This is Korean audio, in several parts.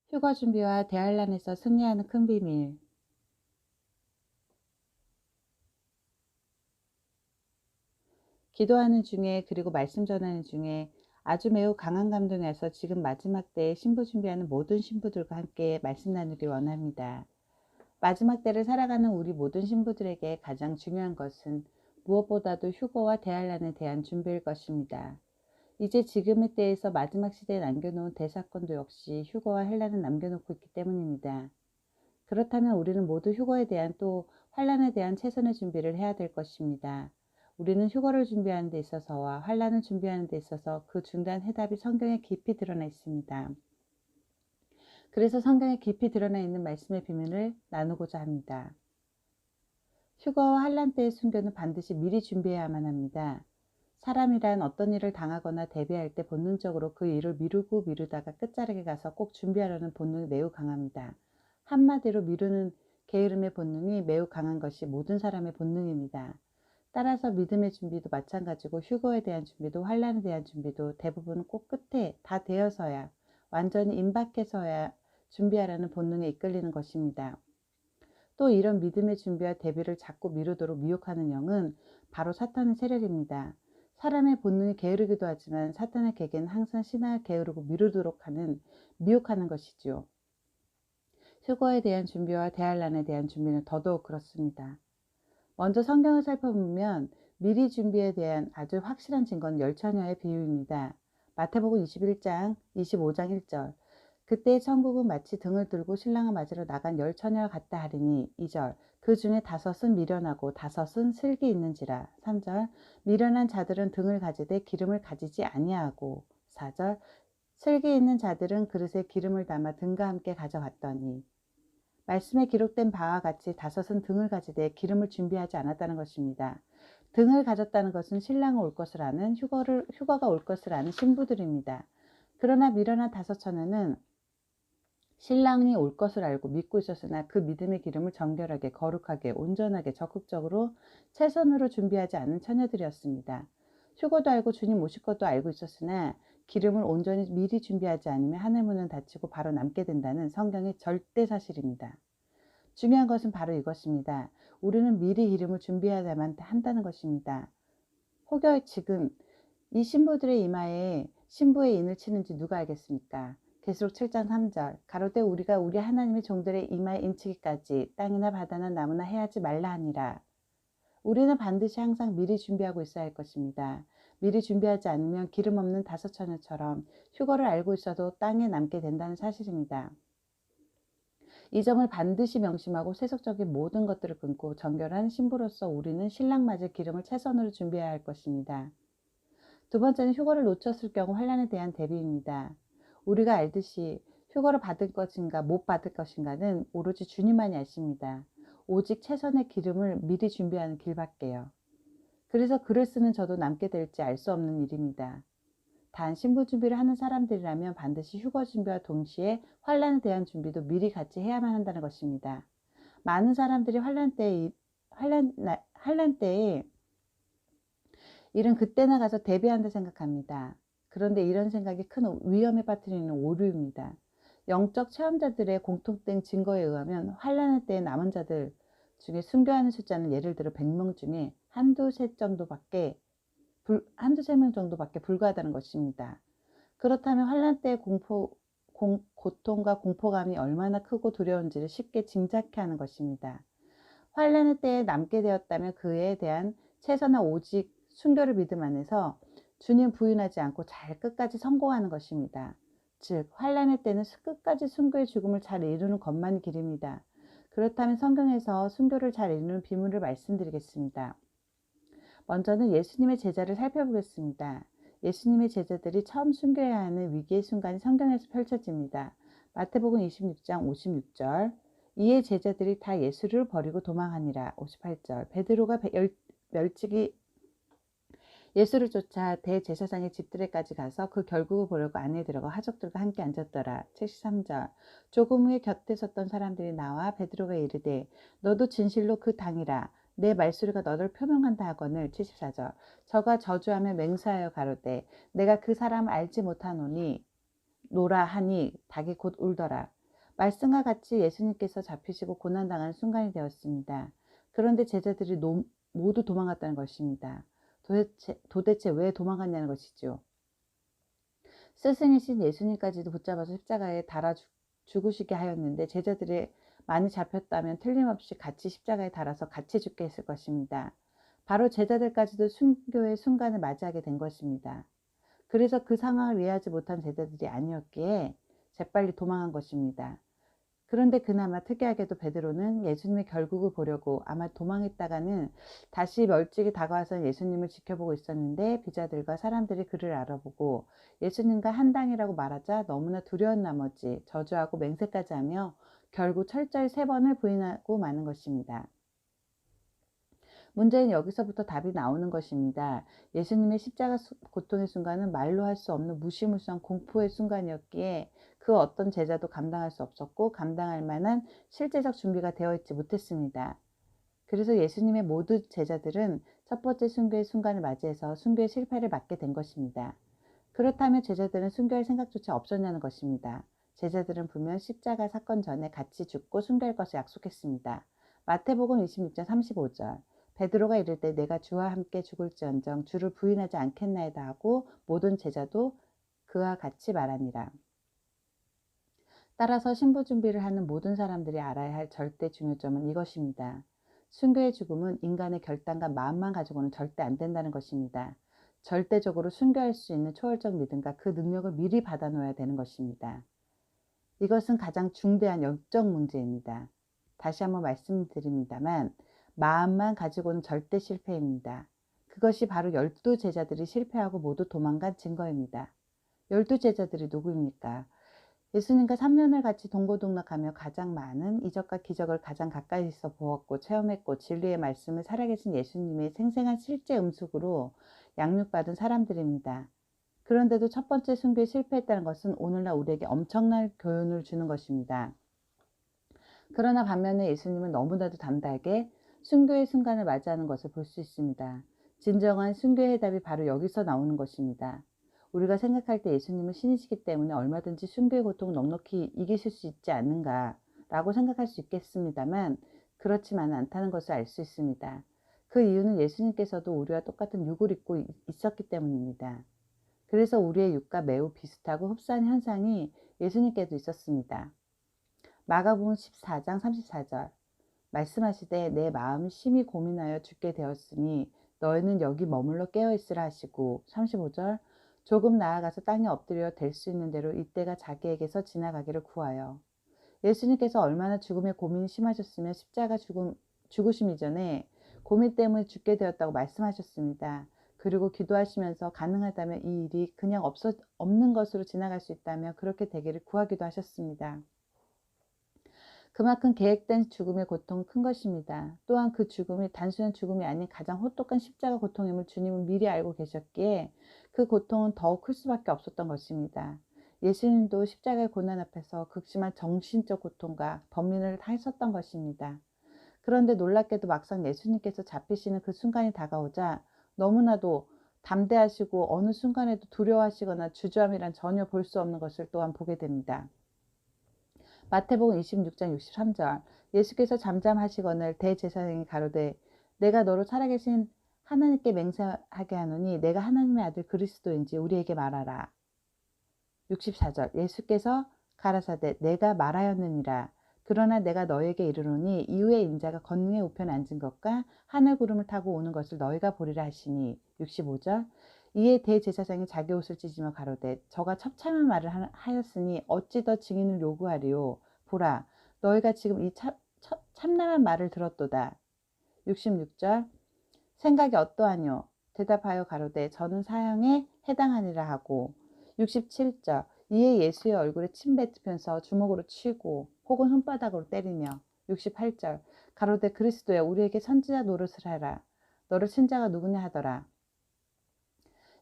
휴가 준비와 대환란에서 승리하는 큰 비밀. 기도하는 중에 그리고 말씀 전하는 중에 아주 매우 강한 감동이 와서 지금 마지막 때에 신부 준비하는 모든 신부들과 함께 말씀 나누기 원합니다. 마지막 때를 살아가는 우리 모든 신부들에게 가장 중요한 것은 무엇보다도 휴거와 대환란에 대한 준비일 것입니다. 이제 지금의 때에서 마지막 시대에 남겨놓은 대사건도 역시 휴거와 환란을 남겨놓고 있기 때문입니다. 그렇다면 우리는 모두 휴거에 대한 또 환란에 대한 최선의 준비를 해야 될 것입니다. 우리는 휴거를 준비하는 데 있어서와 환란을 준비하는 데 있어서 그 중간 해답이 성경에 깊이 드러나 있습니다. 그래서 성경에 깊이 드러나 있는 말씀의 비밀을 나누고자 합니다. 휴거와 환란 때의 순교는 반드시 미리 준비해야만 합니다. 사람이란 어떤 일을 당하거나 대비할 때 본능적으로 그 일을 미루고 미루다가 끝자락에 가서 꼭 준비하려는 본능이 매우 강합니다. 한마디로 미루는 게으름의 본능이 매우 강한 것이 모든 사람의 본능입니다. 따라서 믿음의 준비도 마찬가지고 휴거에 대한 준비도 환란에 대한 준비도 대부분 꼭 끝에 다 되어서야 완전히 임박해서야 준비하라는 본능에 이끌리는 것입니다. 또 이런 믿음의 준비와 대비를 자꾸 미루도록 미혹하는 영은 바로 사탄의 세력입니다. 사람의 본능이 게으르기도 하지만 사탄의 계계는 항상 신앙을 게으르고 미루도록 하는 미혹하는 것이지요. 휴거에 대한 준비와 대환란에 대한 준비는 더더욱 그렇습니다. 먼저 성경을 살펴보면 미리 준비에 대한 아주 확실한 증거는 열처녀의 비유입니다. 마태복음 21장 25장 1절 그때 천국은 마치 등을 들고 신랑을 맞으러 나간 열 처녀와 같다 하리니 2절 그 중에 5은 미련하고 5은 슬기 있는지라 3절 미련한 자들은 등을 가지되 기름을 가지지 아니하고 4절 슬기 있는 자들은 그릇에 기름을 담아 등과 함께 가져갔더니 말씀에 기록된 바와 같이 5은 등을 가지되 기름을 준비하지 않았다는 것입니다. 등을 가졌다는 것은 신랑이 올 것을 아는 휴가가 올 것을 아는 신부들입니다. 그러나 미련한 5처녀는 신랑이 올 것을 알고 믿고 있었으나 그 믿음의 기름을 정결하게 거룩하게 온전하게 적극적으로 최선으로 준비하지 않은 처녀들이었습니다. 휴거도 알고 주님 오실 것도 알고 있었으나 기름을 온전히 미리 준비하지 않으면 하늘문은 닫히고 바로 남게 된다는 성경의 절대 사실입니다. 중요한 것은 바로 이것입니다. 우리는 미리 기름을 준비해야만 한다는 것입니다. 혹여 지금 이 신부들의 이마에 신부의 인을 치는지 누가 알겠습니까? 계시록 7장 3절 가로되 우리가 우리 하나님의 종들의 이마에 인치기까지 땅이나 바다나 나무나 해하지 말라 하니라. 우리는 반드시 항상 미리 준비하고 있어야 할 것입니다. 미리 준비하지 않으면 기름 없는 5처녀처럼 휴거를 알고 있어도 땅에 남게 된다는 사실입니다. 이 점을 반드시 명심하고 세속적인 모든 것들을 끊고 정결한 신부로서 우리는 신랑 맞을 기름을 최선으로 준비해야 할 것입니다. 두 번째는 휴거를 놓쳤을 경우 환란에 대한 대비입니다. 우리가 알듯이 휴거를 받을 것인가 못 받을 것인가는 오로지 주님만이 아십니다. 오직 최선의 기름을 미리 준비하는 길밖에요. 그래서 글을 쓰는 저도 남게 될지 알 수 없는 일입니다. 단 신부 준비를 하는 사람들이라면 반드시 휴거 준비와 동시에 환란에 대한 준비도 미리 같이 해야만 한다는 것입니다. 많은 사람들이 환란 때에 일은 그때나 가서 대비한다 생각합니다. 그런데 이런 생각이 큰 위험에 빠뜨리는 오류입니다. 영적 체험자들의 공통된 증거에 의하면 환란의 때에 남은 자들 중에 순교하는 숫자는 예를 들어 100명 중에 한두 세 명 정도밖에 불과하다는 것입니다. 그렇다면 환란 때의 고통과 공포감이 얼마나 크고 두려운지를 쉽게 짐작케 하는 것입니다. 환란의 때에 남게 되었다면 그에 대한 최선은 오직 순교를 믿음 안에서 주님 부인하지 않고 잘 끝까지 성공하는 것입니다. 즉 환란의 때는 끝까지 순교의 죽음을 잘 이루는 것만이 길입니다. 그렇다면 성경에서 순교를 잘 이루는 비밀을 말씀드리겠습니다. 먼저는 예수님의 제자를 살펴보겠습니다. 예수님의 제자들이 처음 순교해야 하는 위기의 순간이 성경에서 펼쳐집니다. 마태복음 26장 56절 이에 제자들이 다 예수를 버리고 도망하니라. 58절 베드로가 멸치기 예수를 쫓아 대제사장의 집들에까지 가서 그 결국을 보려고 안에 들어가 하족들과 함께 앉았더라. 73절 조금 후에 곁에 섰던 사람들이 나와 베드로가 이르되 너도 진실로 그 당이라 내 말소리가 너를 표명한다 하거늘. 74절 저가 저주하며 맹세하여 가로되 내가 그 사람을 알지 못하노니 노라 하니 닭이 곧 울더라. 말씀과 같이 예수님께서 잡히시고 고난당하는 순간이 되었습니다. 그런데 제자들이 모두 도망갔다는 것입니다. 도대체 왜 도망갔냐는 것이죠. 스승이신 예수님까지도 붙잡아서 십자가에 달아 죽으시게 하였는데 제자들이 많이 잡혔다면 틀림없이 같이 십자가에 달아서 같이 죽게 했을 것입니다. 바로 제자들까지도 순교의 순간을 맞이하게 된 것입니다. 그래서 그 상황을 이해하지 못한 제자들이 아니었기에 재빨리 도망한 것입니다. 그런데 그나마 특이하게도 베드로는 예수님의 결국을 보려고 아마 도망했다가는 다시 멀찍이 다가와서 예수님을 지켜보고 있었는데 비자들과 사람들이 그를 알아보고 예수님과 한당이라고 말하자 너무나 두려운 나머지 저주하고 맹세까지 하며 결국 철저히 3번을 부인하고 마는 것입니다. 문제는 여기서부터 답이 나오는 것입니다. 예수님의 십자가 고통의 순간은 말로 할 수 없는 무시무시한 공포의 순간이었기에 그 어떤 제자도 감당할 수 없었고 감당할 만한 실제적 준비가 되어 있지 못했습니다. 그래서 예수님의 모든 제자들은 첫 번째 순교의 순간을 맞이해서 순교의 실패를 맞게 된 것입니다. 그렇다면 제자들은 순교할 생각조차 없었냐는 것입니다. 제자들은 분명 십자가 사건 전에 같이 죽고 순교할 것을 약속했습니다. 마태복음 26장 35절 베드로가 이를 때 내가 주와 함께 죽을지언정 주를 부인하지 않겠나이다 하고 모든 제자도 그와 같이 말하니라. 따라서 신부 준비를 하는 모든 사람들이 알아야 할 절대 중요점은 이것입니다. 순교의 죽음은 인간의 결단과 마음만 가지고는 절대 안 된다는 것입니다. 절대적으로 순교할 수 있는 초월적 믿음과 그 능력을 미리 받아놓아야 되는 것입니다. 이것은 가장 중대한 영적 문제입니다. 다시 한번 말씀드립니다만 마음만 가지고는 절대 실패입니다. 그것이 바로 12제자들이 실패하고 모두 도망간 증거입니다. 12제자들이 누구입니까? 예수님과 3년을 같이 동고동락하며 가장 많은 이적과 기적을 가장 가까이서 보았고 체험했고 진리의 말씀을 살아계신 예수님의 생생한 실제 음식으로 양육받은 사람들입니다. 그런데도 첫 번째 순교에 실패했다는 것은 오늘날 우리에게 엄청난 교훈을 주는 것입니다. 그러나 반면에 예수님은 너무나도 담대하게 순교의 순간을 맞이하는 것을 볼 수 있습니다. 진정한 순교의 해답이 바로 여기서 나오는 것입니다. 우리가 생각할 때 예수님은 신이시기 때문에 얼마든지 순교의 고통을 넉넉히 이기실 수 있지 않는가 라고 생각할 수 있겠습니다만 그렇지만은 않다는 것을 알 수 있습니다. 그 이유는 예수님께서도 우리와 똑같은 육을 입고 있었기 때문입니다. 그래서 우리의 육과 매우 비슷하고 흡사한 현상이 예수님께도 있었습니다. 마가복음 14장 34절 말씀하시되 내 마음이 심히 고민하여 죽게 되었으니 너희는 여기 머물러 깨어있으라 하시고 35절 조금 나아가서 땅에 엎드려 될 수 있는 대로 이때가 자기에게서 지나가기를 구하여 예수님께서 얼마나 죽음의 고민이 심하셨으면 십자가 죽으심 이전에 고민 때문에 죽게 되었다고 말씀하셨습니다. 그리고 기도하시면서 가능하다면 이 일이 그냥 없는 것으로 지나갈 수 있다면 그렇게 되기를 구하기도 하셨습니다. 그만큼 계획된 죽음의 고통은 큰 것입니다. 또한 그 죽음이 단순한 죽음이 아닌 가장 혹독한 십자가 고통임을 주님은 미리 알고 계셨기에 그 고통은 더욱 클 수밖에 없었던 것입니다. 예수님도 십자가의 고난 앞에서 극심한 정신적 고통과 번민을 하셨던 것입니다. 그런데 놀랍게도 막상 예수님께서 잡히시는 그 순간이 다가오자 너무나도 담대하시고 어느 순간에도 두려워하시거나 주저함이란 전혀 볼 수 없는 것을 또한 보게 됩니다. 마태복음 26장 63절 예수께서 잠잠하시거늘 대제사장이 가로되 내가 너로 살아계신 하나님께 맹세하게 하노니 내가 하나님의 아들 그리스도인지 우리에게 말하라. 64절 예수께서 가라사대 내가 말하였느니라. 그러나 내가 너에게 이르노니 이후에 인자가 권능의 우편에 앉은 것과 하늘 구름을 타고 오는 것을 너희가 보리라 하시니. 65절 이에 대제사장이 자기 옷을 찢으며 가로되 저가 첩참한 말을 하였으니 어찌 더 증인을 요구하리요. 보라 너희가 지금 이 참남한 말을 들었도다. 66절 생각이 어떠하뇨. 대답하여 가로되 저는 사형에 해당하니라 하고. 67절 이에 예수의 얼굴에 침 뱉으면서 주먹으로 치고 혹은 손바닥으로 때리며. 68절 가로되 그리스도야 우리에게 선지자 노릇을 하라. 너를 친 자가 누구냐 하더라.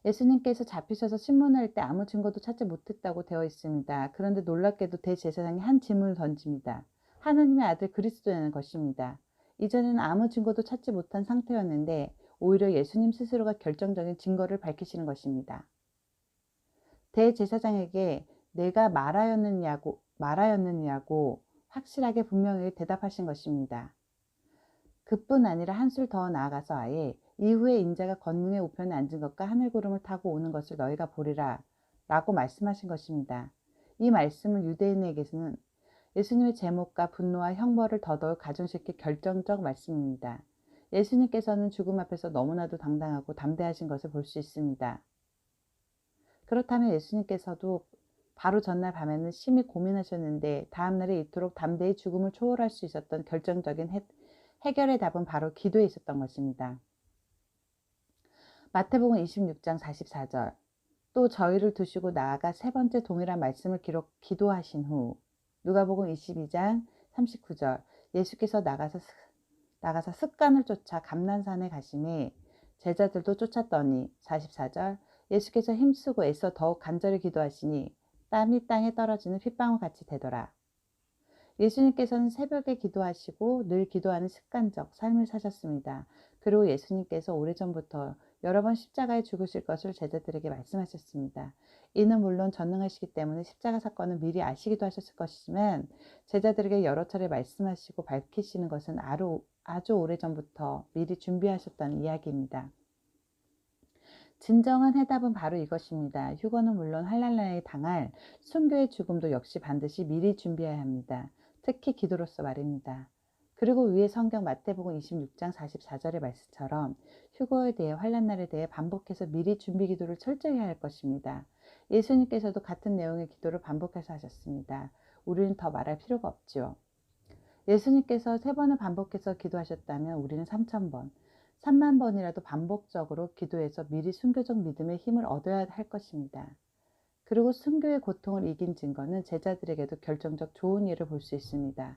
예수님께서 잡히셔서 신문할 때 아무 증거도 찾지 못했다고 되어 있습니다. 그런데 놀랍게도 대제사장이 한 질문을 던집니다. 하나님의 아들 그리스도라는 것입니다. 이전에는 아무 증거도 찾지 못한 상태였는데 오히려 예수님 스스로가 결정적인 증거를 밝히시는 것입니다. 대제사장에게 내가 말하였느냐고 말하였느냐고 확실하게 분명히 대답하신 것입니다. 그뿐 아니라 한술 더 나아가서 아예 이후에 인자가 권능의 우편에 앉은 것과 하늘구름을 타고 오는 것을 너희가 보리라 라고 말씀하신 것입니다. 이 말씀은 유대인에게서는 예수님의 제목과 분노와 형벌을 더더욱 가중시킬 결정적 말씀입니다. 예수님께서는 죽음 앞에서 너무나도 당당하고 담대하신 것을 볼 수 있습니다. 그렇다면 예수님께서도 바로 전날 밤에는 심히 고민하셨는데 다음날에 이토록 담대히 죽음을 초월할 수 있었던 결정적인 해결의 답은 바로 기도에 있었던 것입니다. 마태복음 26장 44절 또 저희를 두시고 나아가 세 번째 동일한 말씀을 기도하신 후 누가복음 22장 39절 예수께서 나가서 습관을 쫓아 감난산에 가심에 제자들도 쫓았더니 44절 예수께서 힘쓰고 애써 더욱 간절히 기도하시니 땀이 땅에 떨어지는 핏방울같이 되더라. 예수님께서는 새벽에 기도하시고 늘 기도하는 습관적 삶을 사셨습니다. 그리고 예수님께서 오래전부터 여러 번 십자가에 죽으실 것을 제자들에게 말씀하셨습니다. 이는 물론 전능하시기 때문에 십자가 사건을 미리 아시기도 하셨을 것이지만 제자들에게 여러 차례 말씀하시고 밝히시는 것은 아주 오래전부터 미리 준비하셨다는 이야기입니다. 진정한 해답은 바로 이것입니다. 휴거는 물론 환난에 당할 순교의 죽음도 역시 반드시 미리 준비해야 합니다. 특히 기도로서 말입니다. 그리고 위에 성경 마태복음 26장 44절의 말씀처럼 휴거에 대해 환난날에 대해 반복해서 미리 준비 기도를 철저히 할 것입니다. 예수님께서도 같은 내용의 기도를 반복해서 하셨습니다. 우리는 더 말할 필요가 없지요. 예수님께서 3번을 반복해서 기도하셨다면 우리는 3000번, 3만 번이라도 반복적으로 기도해서 미리 순교적 믿음의 힘을 얻어야 할 것입니다. 그리고 순교의 고통을 이긴 증거는 제자들에게도 결정적 좋은 예를 볼 수 있습니다.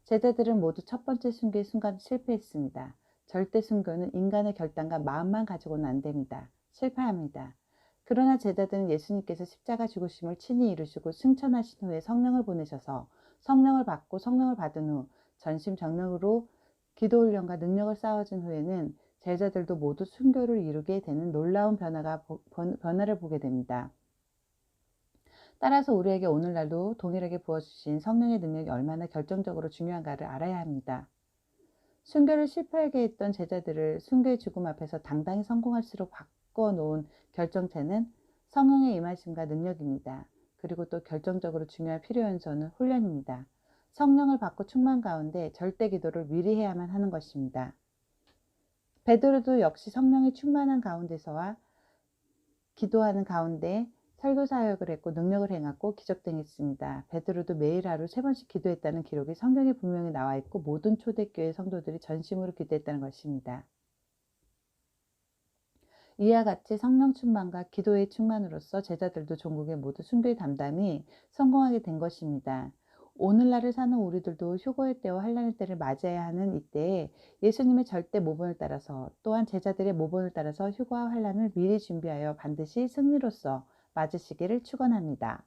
제자들은 모두 첫 번째 순교의 순간 실패했습니다. 절대 순교는 인간의 결단과 마음만 가지고는 안 됩니다. 실패합니다. 그러나 제자들은 예수님께서 십자가 죽으심을 친히 이루시고 승천하신 후에 성령을 보내셔서 성령을 받고 성령을 받은 후 전심전력으로 기도 훈련과 능력을 쌓아준 후에는 제자들도 모두 순교를 이루게 되는 놀라운 변화를 보게 됩니다. 따라서 우리에게 오늘날도 동일하게 부어주신 성령의 능력이 얼마나 결정적으로 중요한가를 알아야 합니다. 순교를 실패하게 했던 제자들을 순교의 죽음 앞에서 당당히 성공할수록 바꿔놓은 결정체는 성령의 임하심과 능력입니다. 그리고 또 결정적으로 중요한 필요 요소는 훈련입니다. 성령을 받고 충만 가운데 절대 기도를 미리 해야만 하는 것입니다. 베드로도 역시 성령이 충만한 가운데서와 기도하는 가운데 설교 사역을 했고 능력을 행했고 기적 등했습니다. 베드로도 매일 하루 3번씩 기도했다는 기록이 성경에 분명히 나와 있고 모든 초대교회 성도들이 전심으로 기도했다는 것입니다. 이와 같이 성령 충만과 기도의 충만으로써 제자들도 종국의 모두 순교의 담담이 성공하게 된 것입니다. 오늘날을 사는 우리들도 휴거의 때와 환난의 때를 맞이해야 하는 이때에 예수님의 절대 모본을 따라서 또한 제자들의 모본을 따라서 휴거와 환난을 미리 준비하여 반드시 승리로써 맞으시기를 축원합니다.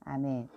아멘.